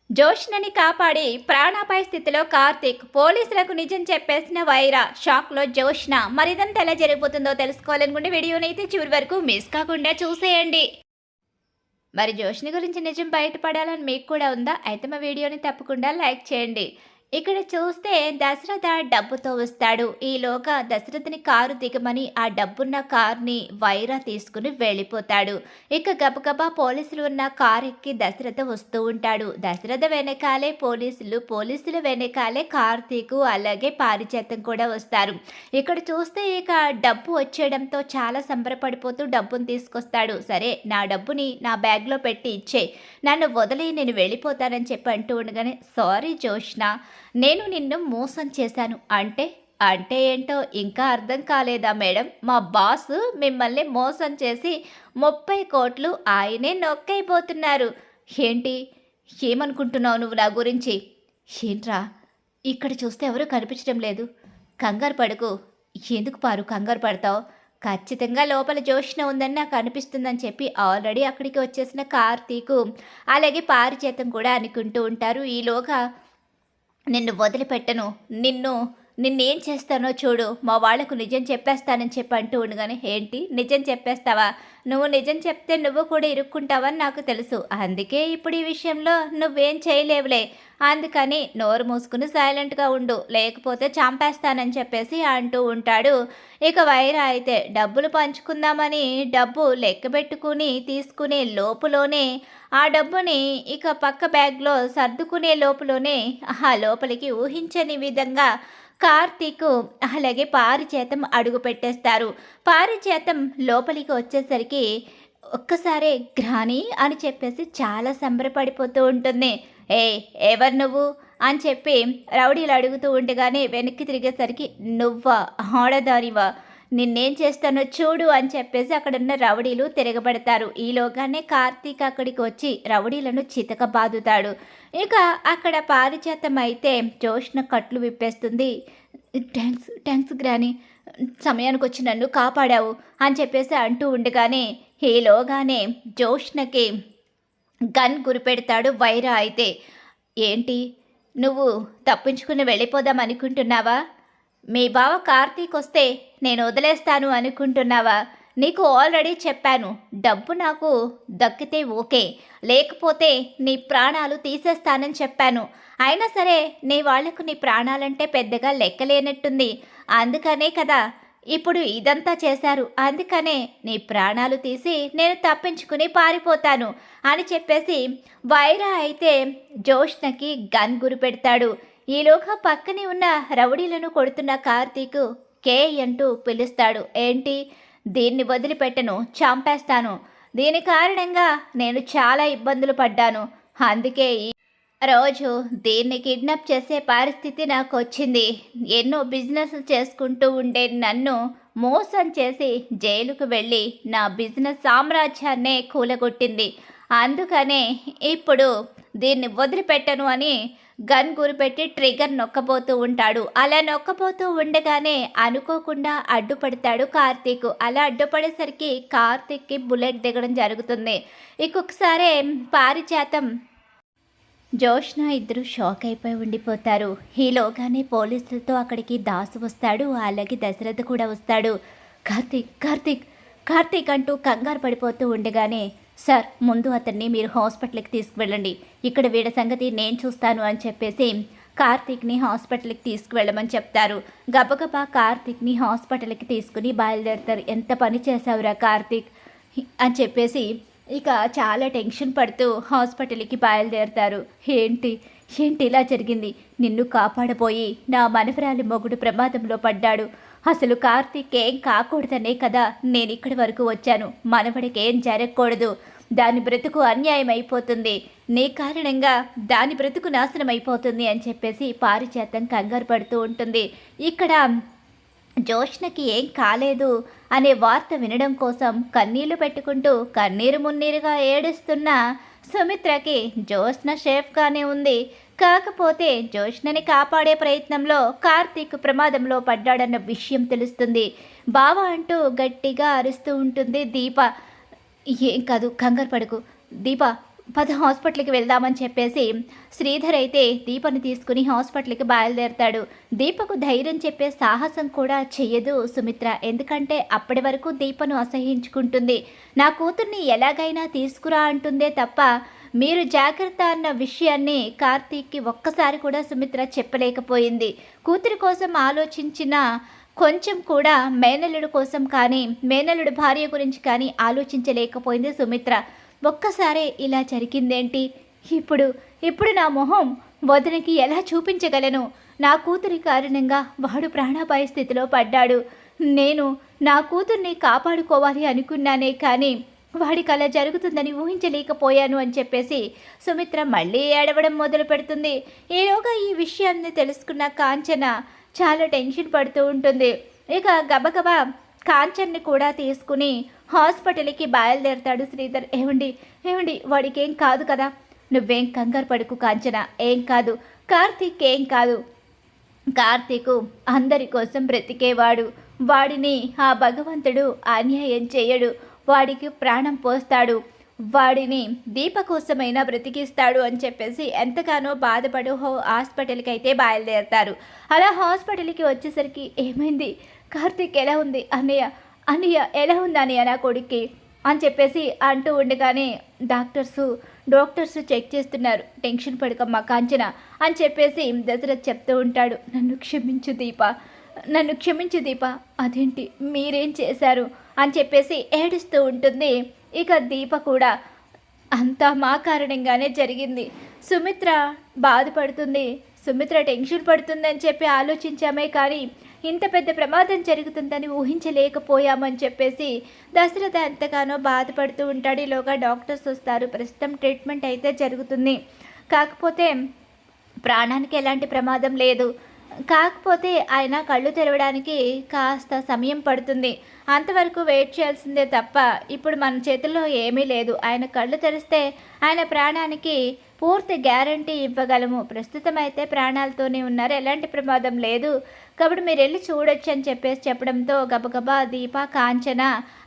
జోష్నని కాపాడి ప్రాణాపాయ స్థితిలో కార్తీక్, పోలీసులకు నిజం చెప్పేసిన వైరా, షాక్లో జోష్న. మరిదంతా ఎలా జరిగిపోతుందో తెలుసుకోవాలనుకుంటే వీడియోని అయితే చివరి వరకు మిస్ కాకుండా చూసేయండి. మరి జోష్ని గురించి నిజం బయటపడాలని మీకు కూడా ఉందా? అయితే మా వీడియోని తప్పకుండా లైక్ చేయండి. ఇక్కడ చూస్తే దశరథ డబ్బుతో వస్తాడు. ఈలోగా దశరథని కారు దిగమని ఆ డబ్బున్న కార్ని వైరా తీసుకుని వెళ్ళిపోతాడు. ఇక గబగబా పోలీసులు ఉన్న కారు ఎక్కి దశరథ వస్తూ ఉంటాడు. దశరథ వెనకాలే పోలీసుల వెనకాలే కార్తీకు అలాగే పారిజాతం కూడా వస్తారు. ఇక్కడ చూస్తే ఇక డబ్బు వచ్చేయడంతో చాలా సంబరపడిపోతూ డబ్బును తీసుకొస్తాడు. సరే, నా డబ్బుని నా బ్యాగ్లో పెట్టి ఇచ్చే, నన్ను వదిలి నేను వెళ్ళిపోతానని చెప్పి అంటూ ఉండగానే, సారీ జోష్న, నేను నిన్ను మోసం చేశాను అంటే అంటే ఏంటో ఇంకా అర్థం కాలేదా మేడం? మా బాస్ మిమ్మల్ని మోసం చేసి 30 కోట్లు ఆయనే నొక్కైపోతున్నారు. ఏంటి, ఏమనుకుంటున్నావు నువ్వు నా గురించి? ఏంట్రా, ఇక్కడ చూస్తే ఎవరూ కనిపించడం లేదు. కంగారు పడుకు. ఎందుకు పారు కంగారు పడతావు? ఖచ్చితంగా లోపల జోష్న ఉందని నాకు అనిపిస్తుందని చెప్పి ఆల్రెడీ అక్కడికి వచ్చేసిన కార్తీకు అలాగే పారిచేతం కూడా అనుకుంటూ ఉంటారు. ఈలోగా నిన్ను వదిలిపెట్టను, నిన్నేం చేస్తానో చూడు, మా వాళ్లకు నిజం చెప్పేస్తానని చెప్పి అంటూ ఉండగానే, ఏంటి నిజం చెప్పేస్తావా? నువ్వు నిజం చెప్తే నువ్వు కూడా ఇరుక్కుంటావని నాకు తెలుసు. అందుకే ఇప్పుడు ఈ విషయంలో నువ్వేం చేయలేవులే. అందుకని నోరు మూసుకుని సైలెంట్గా ఉండు, లేకపోతే చంపేస్తానని చెప్పేసి అంటూ ఉంటాడు. ఇక వైరా అయితే డబ్బులు పంచుకుందామని డబ్బు లెక్క పెట్టుకుని తీసుకునే లోపులోనే ఆ డబ్బుని ఇక పక్క బ్యాగ్లో సర్దుకునే లోపులోనే ఆ లోపలికి ఊహించని విధంగా కార్తీకు అలాగే పారిచేతం అడుగు పెట్టేస్తారు. పారిచేతం లోపలికి వచ్చేసరికి ఒక్కసారే గ్రాని అని చెప్పేసి చాలా సంబరపడిపోతూ ఉంటుంది. ఏ, ఎవరు నువ్వు అని చెప్పి రౌడీలు అడుగుతూ ఉండగానే వెనక్కి తిరిగేసరికి, నువ్వా ఆడదానివా, నిన్నేం చేస్తానో చూడు అని చెప్పేసి అక్కడున్న రౌడీలు తిరగబడతారు. ఈలోగానే కార్తీక్ అక్కడికి వచ్చి రౌడీలను చితక బాదుతాడు. ఇక అక్కడ పారిజాతం అయితే జోష్న కట్లు విప్పేస్తుంది. థ్యాంక్స్ గ్రాని, సమయానికి వచ్చి నన్ను కాపాడావు అని చెప్పేసి అంటూ ఉండగానే ఈలోగానే జోష్నకి గన్ గురిపెడతాడు వైరా అయితే. ఏంటి, నువ్వు తప్పించుకుని వెళ్ళిపోదాం అనుకుంటున్నావా? మీ బావ కార్తీక్ వస్తే నేను వదిలేస్తాను అనుకుంటున్నావా? నీకు ఆల్రెడీ చెప్పాను, డబ్బు నాకు దక్కితే ఓకే, లేకపోతే నీ ప్రాణాలు తీసేస్తానని చెప్పాను. అయినా సరే నీ వాళ్లకు నీ ప్రాణాలంటే పెద్దగా లెక్కలేనట్టుంది. అందుకనే కదా ఇప్పుడు ఇదంతా చేశారు. అందుకనే నీ ప్రాణాలు తీసి నేను తప్పించుకుని పారిపోతాను అని చెప్పేసి వైరా అయితే జోష్నకి గన్ గురిపెడతాడు. ఈలోగా పక్కనే ఉన్న రౌడీలను కొడుతున్న కార్తీక్ కే అంటూ పిలుస్తాడు. ఏంటి, దీన్ని వదిలిపెట్టను, చంపేస్తాను. దీని కారణంగా నేను చాలా ఇబ్బందులు పడ్డాను. అందుకే ఈ రోజు దీన్ని కిడ్నాప్ చేసే పరిస్థితి నాకు వచ్చింది. ఎన్నో బిజినెస్ చేసుకుంటూ ఉండే నన్ను మోసం చేసి జైలుకు వెళ్ళి నా బిజినెస్ సామ్రాజ్యాన్నే కూలగొట్టింది. అందుకనే ఇప్పుడు దీన్ని వదిలిపెట్టను అని గన్ గురిపెట్టి ట్రిగర్ నొక్కబోతూ ఉంటాడు. అలా నొక్కబోతూ ఉండగానే అనుకోకుండా అడ్డుపడతాడు కార్తీక్. అలా అడ్డుపడేసరికి కార్తీక్కి బుల్లెట్ దిగడం జరుగుతుంది. ఇంకొకసారి పారిజాతం జోష్న ఇద్దరు షాక్ అయిపోయి ఉండిపోతారు. ఈలోగానే పోలీసులతో అక్కడికి దాసు వస్తాడు. అలాగే దశరథ కూడా వస్తాడు. కార్తీక్ కార్తీక్ కార్తీక్ అంటూ కంగారు పడిపోతూ ఉండగానే, సార్ ముందు అతన్ని మీరు హాస్పిటల్కి తీసుకువెళ్ళండి, ఇక్కడ వీడి సంగతి నేను చూస్తాను అని చెప్పేసి కార్తీక్ని హాస్పిటల్కి తీసుకువెళ్ళమని చెప్తారు. గబగబా కార్తీక్ని హాస్పిటల్కి తీసుకుని బయలుదేరుతారు. ఎంత పని చేశావురా కార్తీక్ అని చెప్పేసి ఇక చాలా టెన్షన్ పడుతూ హాస్పిటల్కి బయలుదేరుతారు. ఏంటి ఏంటి ఇలా జరిగింది? నిన్ను కాపాడబోయి నా మనవరాలి మొగుడు ప్రమాదంలో పడ్డాడు. అసలు కార్తీక్ ఏం కాకూడదనే కదా నేను ఇక్కడి వరకు వచ్చాను. మనవడికి ఏం జరగకూడదు, దాని బ్రతుకు అన్యాయం అయిపోతుంది, నీ కారణంగా దాని బ్రతుకు నాశనం అయిపోతుంది అని చెప్పేసి పారిజాతం కంగారు పడుతూ ఉంటుంది. ఇక్కడ జోష్నకి ఏం కాలేదు అనే వార్త వినడం కోసం కన్నీళ్లు పెట్టుకుంటూ కన్నీరు మున్నీరుగా ఏడుస్తున్న సుమిత్రకి జోష్న సేఫ్గానే ఉంది. కాకపోతే జోష్నని కాపాడే ప్రయత్నంలో కార్తీక్ ప్రమాదంలో పడ్డాడన్న విషయం తెలుస్తుంది. బావ అంటూ గట్టిగా అరుస్తూ ఉంటుంది దీప. ఏం కాదు, కంగారు పడుకు దీప, పద హాస్పిటల్కి వెళ్దామని చెప్పేసి శ్రీధర్ అయితే దీపను తీసుకుని హాస్పిటల్కి బయలుదేరతాడు. దీపకు ధైర్యం చెప్పే సాహసం కూడా చెయ్యదు సుమిత్ర. ఎందుకంటే అప్పటి వరకు దీపను అసహించుకుంటుంది. నా కూతుర్ని ఎలాగైనా తీసుకురా అంటుందే తప్ప మీరు జాగ్రత్త అన్న విషయాన్ని కార్తీక్కి ఒక్కసారి కూడా సుమిత్ర చెప్పలేకపోయింది. కూతురి కోసం ఆలోచించిన కొంచెం కూడా మేనల్లుడు కోసం కానీ మేనల్లుడు భార్య గురించి కానీ ఆలోచించలేకపోయింది సుమిత్ర. ఒక్కసారే ఇలా జరిగిందేంటి? ఇప్పుడు నా మొహం వదినకి ఎలా చూపించగలను? నా కూతురి కారణంగా వాడు ప్రాణాపాయ స్థితిలో పడ్డాడు. నేను నా కూతుర్ని కాపాడుకోవాలి అనుకున్నానే కానీ వాడికి అలా జరుగుతుందని ఊహించలేకపోయాను అని చెప్పేసి సుమిత్ర మళ్ళీ ఏడవడం మొదలు పెడుతుంది. ఈలోగా ఈ విషయాన్ని తెలుసుకున్న కాంచన చాలా టెన్షన్ పడుతూ ఉంటుంది. ఇక గబగబా కాంచన్ని కూడా తీసుకుని హాస్పిటల్కి బయలుదేరతాడు శ్రీధర్. ఏమండి వాడికి ఏం కాదు కదా? నువ్వేం కంగారు పడుకు కాంచన, ఏం కాదు. కార్తీక్ ఏం కాదు. కార్తీకు అందరి కోసం బ్రతికేవాడు. వాడిని ఆ భగవంతుడు అన్యాయం చేయడు. వాడికి ప్రాణం పోస్తాడు. వాడిని దీప కోసమైనా బ్రతికిస్తాడు అని చెప్పేసి ఎంతగానో బాధపడు హాస్పిటల్కి అయితే బయలుదేరతారు. అలా హాస్పిటల్కి వచ్చేసరికి ఏమైంది? కార్తీక్ ఎలా ఉంది? అన్నయ్య ఎలా ఉంది అన్నయ్య నా కొడుక్కి అని చెప్పేసి అంటూ ఉండగానే డాక్టర్స్ చెక్ చేస్తున్నారు. టెన్షన్ పడకమ్మా కాంచన అని చెప్పేసి దశరథ్ చెప్తూ ఉంటాడు. నన్ను క్షమించు దీప. అదేంటి మీరేం చేశారు అని చెప్పేసి ఏడుస్తూ ఉంటుంది. ఇక దీప కూడా అంతా మా కారణంగానే జరిగింది. సుమిత్ర బాధపడుతుంది, సుమిత్ర టెన్షన్ పడుతుందని చెప్పి ఆలోచించామే కానీ ఇంత పెద్ద ప్రమాదం జరుగుతుందని ఊహించలేకపోయామని చెప్పేసి దశరథ ఎంతగానో బాధపడుతూ ఉంటాడు. ఈలోగా డాక్టర్స్ వస్తారు. ప్రస్తుతం ట్రీట్మెంట్ అయితే జరుగుతుంది. కాకపోతే ప్రాణానికి ఎలాంటి ప్రమాదం లేదు. కాకపోతే ఆయన కళ్ళు తెరవడానికి కాస్త సమయం పడుతుంది. అంతవరకు వెయిట్ చేయాల్సిందే తప్ప ఇప్పుడు మన చేతుల్లో ఏమీ లేదు. ఆయన కళ్ళు తెరిస్తే ఆయన ప్రాణానికి పూర్తి గ్యారంటీ ఇవ్వగలము. ప్రస్తుతం అయితే ప్రాణాలతోనే ఉన్నారు, ఎలాంటి ప్రమాదం లేదు. కాబట్టి మీరు వెళ్ళి చూడొచ్చు అని చెప్పేసి చెప్పడంతో గబగబా దీప, కాంచన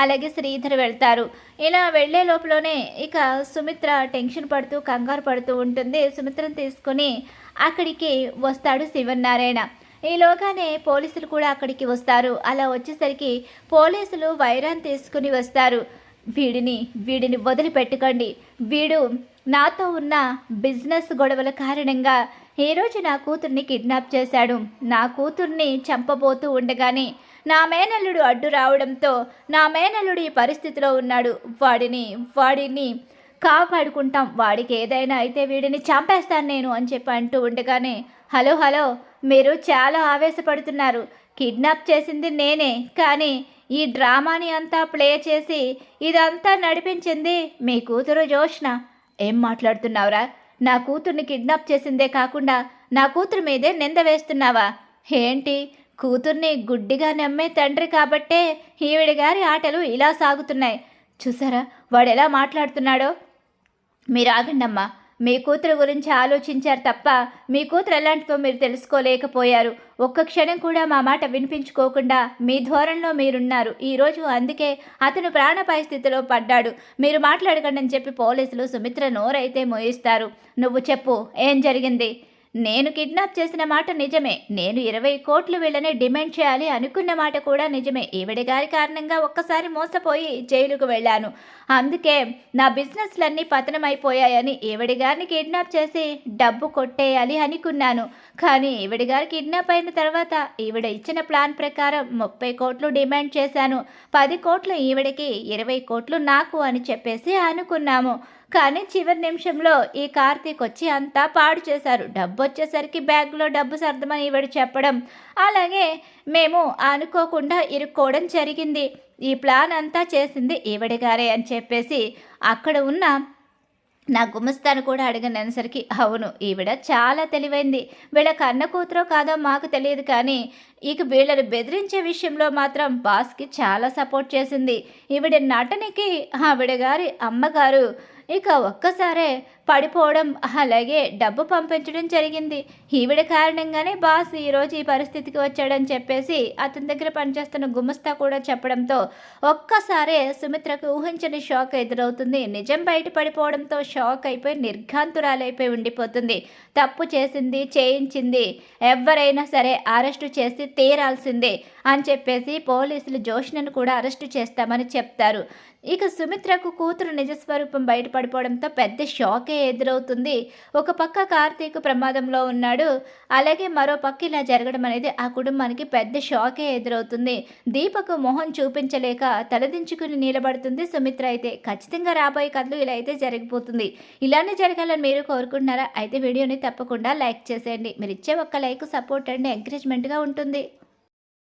అలాగే శ్రీధర్ వెళ్తారు. ఇలా వెళ్లే లోపలనే ఇక సుమిత్ర టెన్షన్ పడుతూ కంగారు పడుతూ ఉంటుంది. సుమిత్రను తీసుకొని అక్కడికి వస్తాడు శివనారాయణ. ఈలోగానే పోలీసులు కూడా అక్కడికి వస్తారు. అలా వచ్చేసరికి పోలీసులు వైరాన్ని తీసుకుని వస్తారు. వీడిని వదిలిపెట్టుకోండి. వీడు నాతో ఉన్న బిజినెస్ గొడవల కారణంగా ఈరోజు నా కూతుర్ని కిడ్నాప్ చేశాడు. నా కూతుర్ని చంపబోతూ ఉండగానే నా మేనల్లుడు అడ్డు రావడంతో నా మేనల్లుడు ఈ పరిస్థితిలో ఉన్నాడు. వాడిని కాపాడుకుంటాం. వాడికి ఏదైనా అయితే వీడిని చంపేస్తాను నేను అని చెప్పి అంటూ ఉండగానే హలో మీరు చాలా ఆవేశపడుతున్నారు. కిడ్నాప్ చేసింది నేనే, కానీ ఈ డ్రామాని అంతా ప్లే చేసి ఇదంతా నడిపించింది మీ కూతురు జోష్న. ఏం మాట్లాడుతున్నావురా? నా కూతుర్ని కిడ్నాప్ చేసిందే కాకుండా నా కూతురు మీదే నింద వేస్తున్నావా ఏంటి? కూతుర్ని గుడ్డిగా నమ్మే తండ్రి కాబట్టే ఈవిడ గారి ఆటలు ఇలా సాగుతున్నాయి. చూసారా వాడు ఎలా మాట్లాడుతున్నాడో? మీరు ఆగండమ్మా. మీ కూతురు గురించి ఆలోచించారు తప్ప మీ కూతురు ఎలాంటిదో మీరు తెలుసుకోలేకపోయారు. ఒక్క క్షణం కూడా మా మాట వినిపించుకోకుండా మీ ధోరణిలో మీరున్నారు. ఈరోజు అందుకే అతను ప్రాణాపాయ స్థితిలో పడ్డాడు. మీరు మాట్లాడకండి అని చెప్పి పోలీసులు సుమిత్ర నోరైతే మోయిస్తారు. నువ్వు చెప్పు, ఏం జరిగింది? నేను కిడ్నాప్ చేసిన మాట నిజమే. నేను 20 కోట్లు వీళ్ళని డిమాండ్ చేయాలి అనుకున్న మాట కూడా నిజమే. ఈవిడ గారి కారణంగా ఒక్కసారి మోసపోయి జైలుకు వెళ్ళాను. అందుకే నా బిజినెస్లన్నీ పతనమైపోయాయని ఈవిడ గారిని కిడ్నాప్ చేసి డబ్బు కొట్టేయాలి అనుకున్నాను. కానీ ఈవిడ గారు కిడ్నాప్ అయిన తర్వాత ఈవిడ ఇచ్చిన ప్లాన్ ప్రకారం 30 కోట్లు డిమాండ్ చేశాను. 10 కోట్లు ఈవిడకి, 20 కోట్లు నాకు అని చెప్పేసి అనుకున్నాము. కానీ చివరి నిమిషంలో ఈ కార్తీక్ వచ్చి అంతా పాడు చేశారు. డబ్బు వచ్చేసరికి బ్యాగ్లో డబ్బు సర్దమని ఈవిడ చెప్పడం, అలాగే మేము అనుకోకుండా ఇరుక్కోవడం జరిగింది. ఈ ప్లాన్ అంతా చేసింది ఈవిడ గారే అని చెప్పేసి అక్కడ ఉన్న నా గుమస్తాను కూడా అడిగినసరికి అవును ఈవిడ చాలా తెలివైంది. వీళ్ళ కన్న కూతురో కాదో మాకు తెలియదు, కానీ ఇక వీళ్ళని బెదిరించే విషయంలో మాత్రం బాస్కి చాలా సపోర్ట్ చేసింది. ఈవిడ నటనకి ఆవిడ గారి అమ్మగారు ఇక ఒక్కసారే పడిపోవడం, అలాగే డబ్బు పంపించడం జరిగింది. ఈవిడ కారణంగానే బాస్ ఈరోజు ఈ పరిస్థితికి వచ్చాడని చెప్పేసి అతని దగ్గర పనిచేస్తున్న గుమస్తా కూడా చెప్పడంతో ఒక్కసారే సుమిత్రకు ఊహించని షాక్ ఎదురవుతుంది. నిజం బయట పడిపోవడంతో షాక్ అయిపోయి నిర్ఘాంతురాలైపోయి ఉండిపోతుంది. తప్పు చేసింది, చేయించింది ఎవరైనా సరే అరెస్టు చేసి తీరాల్సిందే అని చెప్పేసి పోలీసులు జోష్నను కూడా అరెస్టు చేస్తామని చెప్తారు. ఇక సుమిత్రకు కూతురు నిజస్వరూపం బయటపడిపోవడంతో పెద్ద షాకే ఎదురవుతుంది. ఒక పక్క కార్తీక్ ప్రమాదంలో ఉన్నాడు, అలాగే మరో పక్క ఇలా జరగడం అనేది ఆ కుటుంబానికి పెద్ద షాకే ఎదురవుతుంది. దీపకు మొహం చూపించలేక తలదించుకుని నిలబడుతుంది సుమిత్ర. అయితే ఖచ్చితంగా రాబోయే కథలు ఇలా అయితే జరిగిపోతుంది. ఇలానే జరగాలని మీరు కోరుకుంటున్నారా? అయితే వీడియోని తప్పకుండా లైక్ చేసేయండి. మీరు ఇచ్చే ఒక్క లైక్ సపోర్ట్ అండ్ ఎంకరేజ్మెంట్గా ఉంటుంది.